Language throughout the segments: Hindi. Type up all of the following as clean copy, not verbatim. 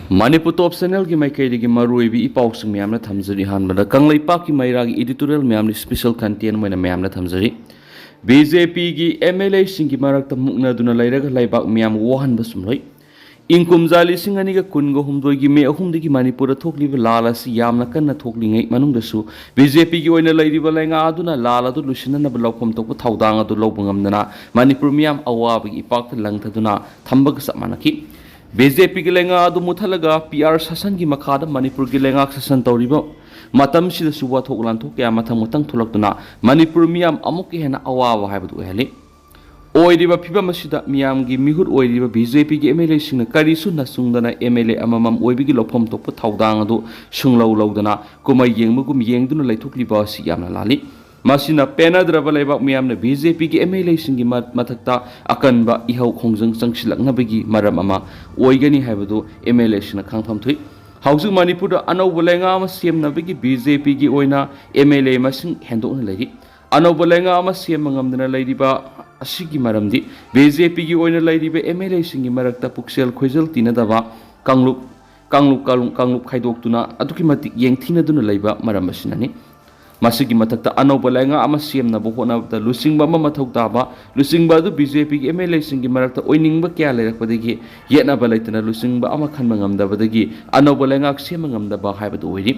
Manipur Top Channel की माइकई की मरुइबी इपाउसुं म्यामना थमजरी हानबदा कंगलैपाक की मैरागी एडिटोरियल म्यामनि स्पेशल कंटेंट मैना म्यामना थमजरी BJP की MLA सिंह की मरक्ता मुक्नदुना लैरगा लैबाक म्याम वहनबा सुमलै इंकुम जाली सिंह अनिगा कुनगो हुमदोय की मे अहुमदगी मणिपुर थोकलिबा लाल असि यामना कन्ना थोकलिङै मनुंगदसु BJP की ओइना लैरिबा लैंगा अदुना लाल अदु लुसिननबा लौफम तोकबा थौदांग अदु लौबा ngamdana मणिपुर म्याम अवाबगी इपाक्ता लंगथदुना थंबगा सपमानकी BJP की लेंगा अदु मुथलगा PR शासन की मखादा मणिपुर की लेंगा शासन तौरिबा मतम सिदा सुवा थोकलान थोक क्या मथंग मथंग थोलक्तुना मणिपुर मियाम अमुक हेना अवाबा हाइबदु हेलि ओइरिबा फिबम सिदा मियाम की मिहुर ओइरिबा BJP की MLA सिंह करिसु नसुंगदना MLA अममम ओइबिगी लोफम तोकप थौदांग अदु सुंगलौ लौदना कुमै येंगमुगुम येंगदुना लैथोकलिबा सि यामना लालि मासिना पेनाद्रबा लैबाक मियामना BJP की MLA सिंह की मथक्ता अकनबा इहौ खोंजंग चंगसिलकनबगी मरम अमा ओइगनी हाइबदु MLA सिंह खांगफम थुइ हाउजु मणिपुर अनौब लेंगा अमा सेमनबगी BJP की ओइना MLA मसिंग हेंदोकना लैरि अनौब लेंगा अमा सेमंगमदना लैरिबा असिगी मरमदि BJP की ओइना लैरिबा MLA सिंह की मरक्ता पुक्सेल खोइजल तिनदबा कांगलुप खाइदोक्तुना अदुकी मतिक येंगथिनदुना लैबा मरम असिनानि मासिगी मथक्ता अनौब लेंगा अमा सेमनबो होनाबदा लुसिंगबा अमा मथौ ताबा लुसिंगबा अदु BJP की MLA सिंह की मरक्ता ओइनिंगबा क्या लैरकपदगी येनाबा लैतना लुसिंगबा अमा खनबा ngamdabadagi अनौब लेंगा सेमा ngamdaba हाइबदु ओइरि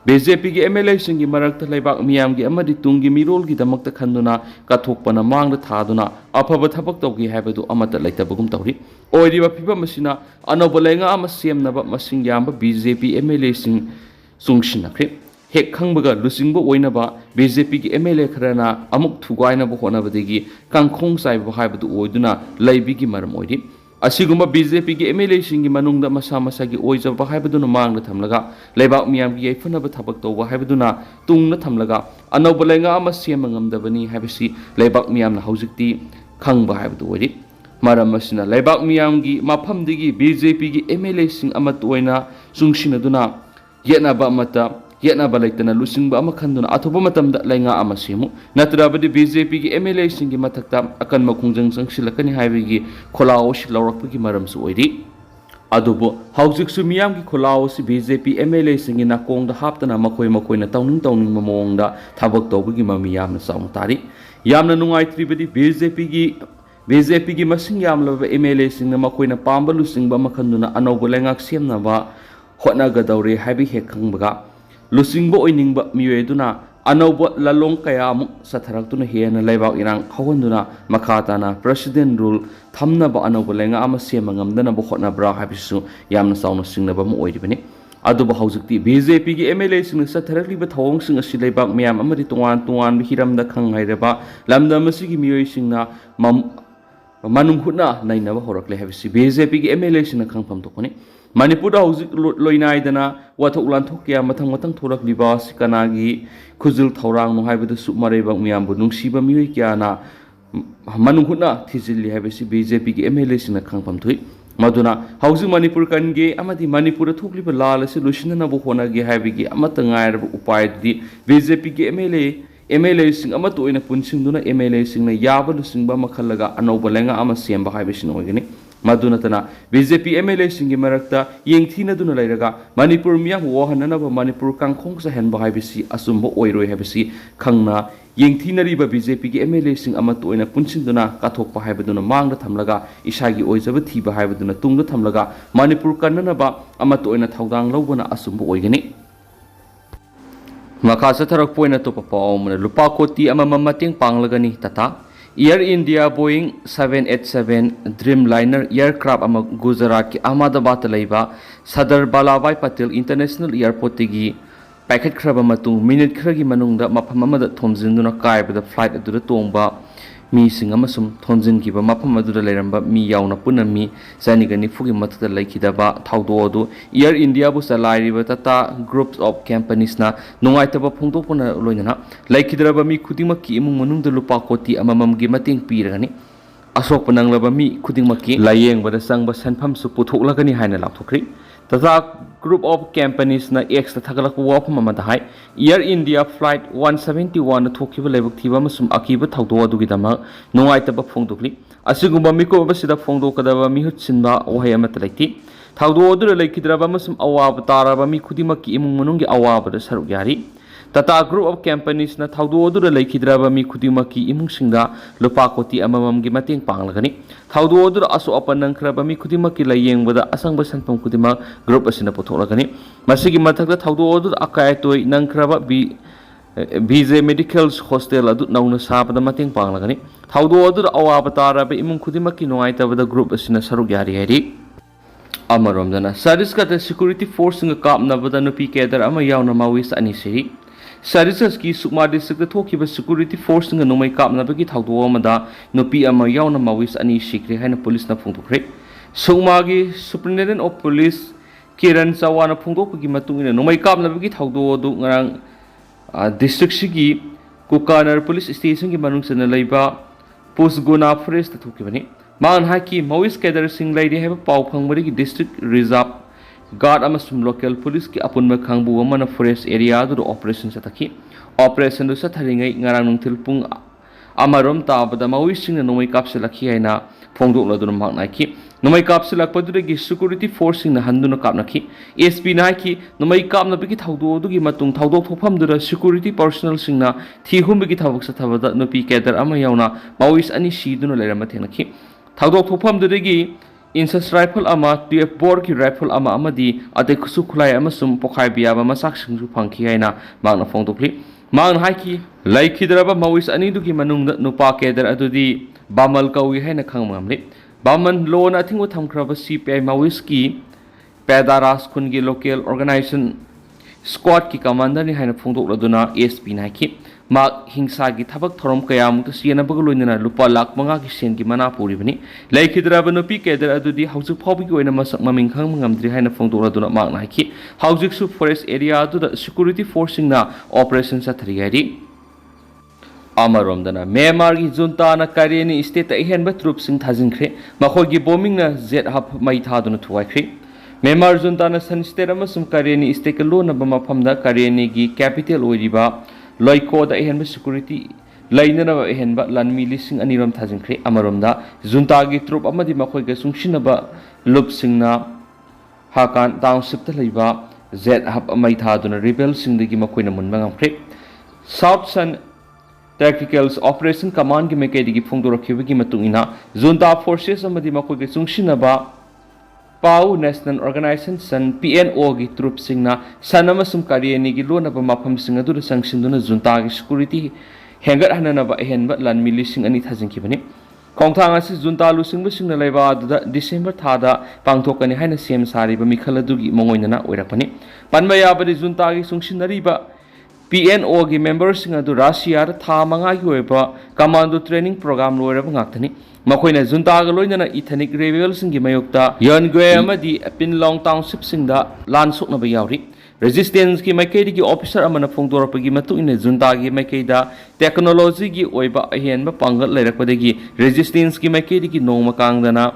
BJP की MLA सिंह की मरक्ता लैबाक मियाम की अमदि तुंगी मिरोल की दमक्ता खन्दुना कथोकपना मांगदा थादुना अफबा थबक तौगी हाइबदु अमता लैतबगुम तौरि ओइरिबा फिबम मसिना अनौब लेंगा अमा सेमनबा मसिंग यामबा BJP MLA सिंह सुंगसिनख्रे हेक खंबगा लुसिंगबो ओइनबा BJP की MLA खरना अमुक थुगाइनबो होनबदगी कांखोंग साइबो हाइबदु ओइदुना लैबिगी मरम ओइरि असिगुम्बा BJP की MLA सिंगी मनुंगदा मसा मसागी ओइजबा हाइबदुना मांगदा थमलगा लैबाक मियाम की यैफनबा थबक तौबा हाइबदुना तुंगना थमलगा अनौब लेंगा अमा सेमा ngamdabani हाइबसि लैबाक मियामना हौजिकति खंबा हाइबदु ओइरि मरम मसिना लैबाक मियाम की माफमदगी BJP की MLA सिंग अमत ओइना सुंगसिनदुना येनाबा मता येनाबा लैतना लुसिंगबा अमा खन्दुना अथोबा मतमदा लैंगा अमा सेमु नत्रबदि BJP की MLA सिंग की मथक्ता अकन मखुंजंग संगसिलकनि हाइबगी खोलाओ सि लौरकपगी मरमसु ओइरि अदुबो हौजिकसु मियाम की खोलाओ सि BJP MLA सिंग की नाकोंगदा हापतना मखोइना तौनिंग ममोंगदा थाबक तौबगी ममी यामना साउंग तारि यामना नुंगाइत्रिबदि BJP की मसिंग यामलबा MLA सिंग मखोइना पांबा लुसिंगबा मखन्दुना अनौब लेंगाक सेमनबा होटनागदौरे हाइबि हेक खंबगा लुसिंगबो ओइनिंगबा मियोइदुना अनौब ललोंग कयामुक सथरक्तुना हेना लैबाक इरांग खवन्दुना मखाताना प्रेसिडेंट रूल थमनबा अनौब लेंगा अमा सेमा ngamdana होटनाब्रा हाबिसु यामना साउना सिंगनबा म ओइरिबनि अदुबो हौजिकति BJP की MLA सिंग सथरक्लिबा थवंग सिंग असि लैबाक मियाम अमदि तोंगान हिरमदा खंगाइरबा लमदम असि मियोइ सिंगना मनुंग हुना नाइनबा होरकले हाबिसि BJP की MLA सिंग खंगफम तोकनि मणिपुर हौजिक लोइनाइदना वाथोक लांथोक क्या मथंग थोरकलिबा सिकनागी खुजिल थौरांग नो हाइबदसु मरैबाक मियामबु नुंगसिबा मियोइ क्याना मनुंगुना थिजिल्लि हाइबसि BJP की MLA सिंग खंगफम थुइ मदुना हौजिक मणिपुर कनगे अमदि मणिपुर थोकलिबा लाल असि लुसिननबु होनागे हाइबगी अमत ngairब उपायदि BJP की MLA सिंग अमत ओइना पुनसिंगदुना MLA सिंगना याबा लुसिंगबा मखलगा अनौब लेंगा अमा सेमबा हाइबसिन ओइगनि मदुनतना BJP MLA सिंगी मरक्ता येंगथिनदुना लैरगा Manipur मियाम वहननबा Manipur कांखोंग सहेनबा हाइबसि असुंबो ओइरोय हाइबसि खंगना येंगथिनरिबा BJP की MLA सिंग अमत ओइना पुनसिंदुना काथोकपा हाइबदुना मांगदा थमलगा इसागी ओइजबा थिबा हाइबदुना तुंगदा थमलगा मणिपुर कन्ननबा अमत ओइना थौदांग लौबना असुंबो ओइगनि मखा सथरक पोइना तोपा पाओमना लुपा कोटी अमम मतेंग पांगलगनी तथा air India Boeing 787 Dreamliner aircraft अमा गुजरात की अहमदाबाद लैबा सदर बालाभाई पटेल इंटरनेशनल एयरपोर्ट की पैकेट खरब मतुंग मिनिट खरगी मनुंगदा मफम अमदा थोमजिंदुना कायबदा फ्लाइट अदुदा तोंगबा मीसिंग अमसुम थोमजिनकिबा मफम अदुदा लैरंबा मी याउना पुना मी जानिगा निफुगी मथदा लैखिदबा थाउदोदु एयर इंडिया बु चलाइरिबा टाटा ग्रुप्स ऑफ कंपनीसना नुंगाइतबा फोंदोकपना लोइना लैखिदरबा मी खुदिमकी इमुंग मनुंगदा लुपा कोटी अमममगी मतेंग पीरगनी असोकप नंगलबा मी खुदिमकी लायेंगबदा संगबा सनफमसु पुथोकलगनी हाइना लाथोखरि तथा ग्रुप ऑफ कंपनीज ना एक्स थगलक वाफम अमदा हाय एयर इंडिया फ्लाइट 171 थोखिबा लेबक थिबा मसुम अकीबा थौदो अदुगिदमा नुंगाइतबा फोंदोकली असिगुम्बा मिको बसिदा फोंदोकदबा मिहुत सिनबा वहै अमत लैति ꯊꯧꯗꯣꯛ ꯑꯗꯨꯗ ꯂꯩꯈꯤꯗ꯭ꯔꯕ ꯑꯃꯁꯨꯡ ꯑꯋꯥꯕ ꯇꯥꯔꯕ ꯃꯤ ꯈꯨꯗꯤꯡꯃꯛꯀꯤ ꯏꯃꯨꯡ ꯃꯅꯨꯡꯒꯤ ꯑꯋꯥꯕꯗ ꯁꯔꯨꯛ ꯌꯥꯔꯤ ꯇꯥꯇꯥ ꯒ꯭ꯔꯨꯞ ꯑꯣꯐ ꯀꯝꯄꯅꯤꯁꯅ ꯊꯧꯗꯣꯛ ꯑꯗꯨꯗ ꯂꯩꯈꯤꯗ꯭ꯔꯕ ꯃꯤ ꯈꯨꯗꯤꯡꯃꯛꯀꯤ ꯏꯃꯨꯡꯁꯤꯡꯗ ꯂꯨꯄꯥ ꯀꯣꯇꯤ ꯑꯃꯃꯝꯒꯤ ꯃꯇꯦꯡ ꯄꯥꯡꯂꯒꯅꯤ ꯊꯧꯗꯣꯛ ꯑꯗꯨꯗ ꯑꯁꯣꯛ ꯑꯄꯟ ꯅꯪꯈ꯭ꯔꯕ ꯃꯤ ꯈꯨꯗꯤꯡꯃꯛꯀꯤ ꯂꯥꯌꯦꯡꯕꯗ ꯑꯁꯪꯕ ꯁꯦꯟꯐꯝ ꯈꯨꯗꯤꯡꯃꯛ ꯒ꯭ꯔꯨꯞ ꯑꯁꯤꯅ ꯄꯨꯊꯣꯛꯂꯒꯅꯤ ꯃꯁꯤꯒꯤ ꯃꯊꯛꯇ ꯊꯧꯗꯣꯛ ꯑꯗꯨꯗ ꯑꯀꯥꯏ ꯑꯇꯣꯏ ꯅꯪꯈ꯭ꯔꯕ BJ Medical Hostel adu nauna sabada mating panglagani thaudo adu awaba taraba imung khudimaki nuaitabada group asina saruk yari hari amaromdana service kata security force nga kapnabada nupi Cadre ama yaona mawis ani siri services ki sukma district thokiba security force nga numai kapnabagi thaudo amada nupi ama yaona mawis ani sikre haina police na phungthokre sukma gi superintendent of police Kiran Chawana phungthokgi matungina numai kapnabagi thaudo adu ngarang district sigi Kukanar police station ki manung sana laiba post guna forest thukibani man haki Mawis Cadre sing laidi heba pau phangmari ki district reserve guard amasum local police ki apunma khangbu amana forest area du operation satakhi operation du satharingai ngarang nungthil pung amarom tabada Mawis sing na nomai kapselakhi haina phongdok ladun maknaki nomai kapselakpaduregi security force sing na handuna kapnaki SP na ki nomai kapnabigi thaudo dugi matung thaudok thopam dura security personnel sing na thihumbigi thabak sathabada nupi Cadre ama yauna Mawis ani siduna lerama thenaki thaudo thopam duregi insas rifle ama TF bor ki rifle ama amadi ate khusu khulai amasum pokhai biaba masak singju phangki haina magna phongdokli mang haiki laikhidraba Mawis ani dugi manung nupa Cadre adudi bamal kawi haina khangmamli baman lona thingu thamkraba CPI Mawis ki pedaras khungi local organization squad ki commander ni haina phongdok laduna SP na ki mak hingsa gi thabak thorom kaya mukta siena bagaloina lupa lakh manga ki sen ki mana puri bani laikhidraba nupi Cadre adudi haujuk phobi ki oina masak maming khang ngamdri haina phongdok laduna mak na ki haujuk su forest area adu security forcing na operation sa thriyari amaromdana Mynamr gi junta na Cadre state ihenba troops sing thajinkre makhogi bombing na jet hub mai thaduna thuwaikre Mynamr junta na san state amasum Cadre state lo na bama phamda Cadre gi capital oiriba loiko da ihenba security lainana ba ihenba lanmi lising anirom thajinkre amaromda junta gi troop amadi makhoiga sungsinaba lup singna hakan township ta leiba jet hub mai thaduna rebel singdagi makoina munba ngamkre south sun Tactical Operation Command ki mekedi ki phongdorakhiba ki matungina junta forces amadi makoi ge sungsinaba pau national organization PNO gi troop singna sanama sum Cadre gi lonaba mafam sing adu sangsinduna junta gi security hengat hananaba henba lan milising ani thajinkibani khongthang asi junta lusingba singna laiba adu December thada pangthokani haina sem sariba mikhal adu gi mongoinana oirakani panmaya badi junta gi sungsinariba PNO gi members sing adu Russia tha manga gi oiba commando training program loiraba ngaktani makoina junta ga loinana ethnic rebels sing gi mayokta yongwe amadi pinlong township sing da lan sokna ba yauri resistance ki maikei gi officer amana phongdorapa gi matu ine junta gi maikei da technology gi oiba ahenba pangal leirakpadagi resistance ki maikei gi nongma kangdana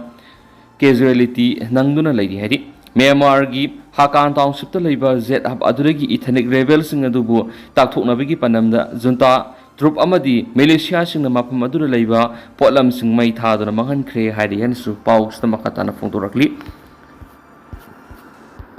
casualty nangduna leiri hari Mynamr gi hakan township ta leiba jet hub aduregi ethnic rebels sing adubu takthoknabagi panamda junta troop amadi militia sing na mapam adura leiba potlam sing mai thaduna manghan khre hari han su paus ta makatana phongdorakli